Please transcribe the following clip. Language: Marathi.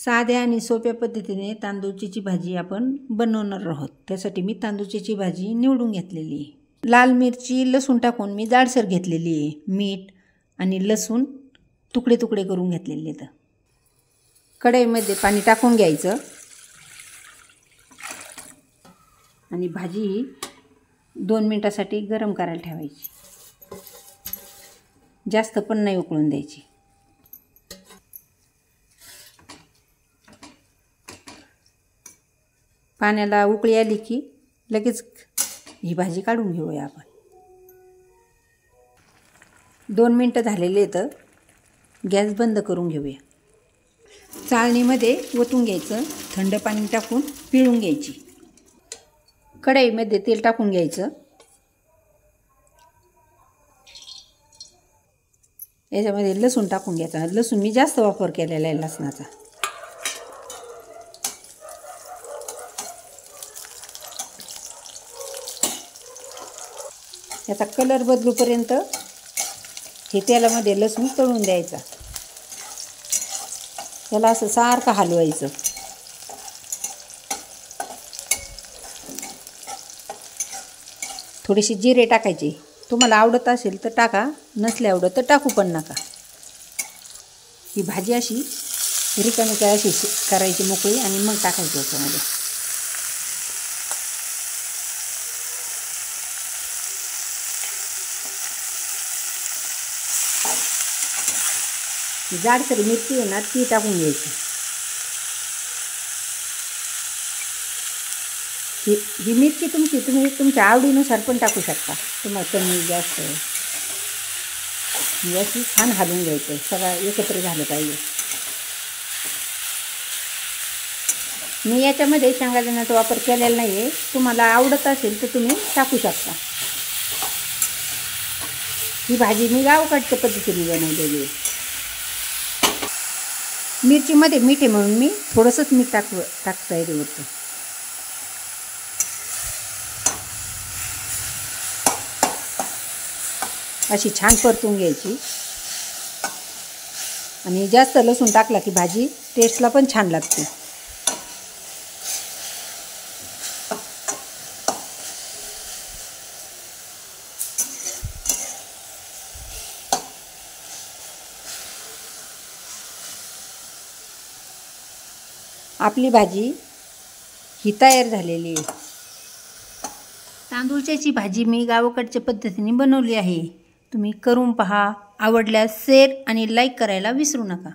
साध्या आणि सोप्या पद्धतीने तांदूळची भाजी आपण बनवणार आहोत। त्यासाठी मी तांदूळची भाजी निवडून घेतलेली आहे। लाल मिरची लसूण टाकून मी जाडसर घेतलेली आहे। मीठ आणि लसूण तुकडे तुकडे करून घेतलेले आहेत। कढईमध्ये पाणी टाकून घ्यायचं आणि भाजी 2 मिनिटासाठी गरम करायला ठेवायची। जास्त पण नाही उकळून द्यायची। पाण्याला उकळी आली की लगेच ही भाजी काढून घेऊया आपण। 2 मिनिटं झालेले आहेत। गॅस बंद करून घेऊया। चाळणीमध्ये ओतून घ्यायचं, थंड पाणी टाकून पिळून घ्यायची। कढईमध्ये तेल टाकून घ्यायचं। याच्यामध्ये लसूण टाकून घ्यायचा। लसूण मी जास्त वापर केलेला आहे लसणाचा। याचा कलर बदलूपर्यंत हे तेलामध्ये लसूण तळून द्यायचा। त्याला असं सारखं हलवायचं। थोडीशी जिरे टाकायचे। तुम्हाला आवडत असेल तर टाका, नसले आवडत तर टाकू पण नका। ही भाजी अशी रिकामी अशी करायची मोकळी आणि मग टाकायची याच्यामध्ये। जाडसर मिरची आहे ना ती टाकून घ्यायची। ही मिरची तुम्ही तुमच्या आवडीनुसार पण टाकू शकता। तुम्हाला कमी जास्त अशी छान हलवून घ्यायचं। सगळं एकत्र झालं पाहिजे। मी याच्यामध्ये शेंगदाण्याचा वापर केलेला नाही आहे। तुम्हाला आवडत असेल तर तुम्ही टाकू शकता। ही भाजी मी गावकडच्या पद्धतीने बनवलेली आहे। मिरचीमध्ये मीठ आहे म्हणून मी थोडंसंच मीठ टाकता येते वरती। अशी छान परतून घ्यायची आणि जास्त लसूण टाकला की भाजी टेस्टला पण छान लागते। आपली भाजी ही तयार झालेली आहे। तांदूळची भाजी मी गावाकडच्या पद्धतीने बनवली आहे। तुम्ही करून पहा। आवडल्यास शेअर आणि लाईक करायला विसरू नका।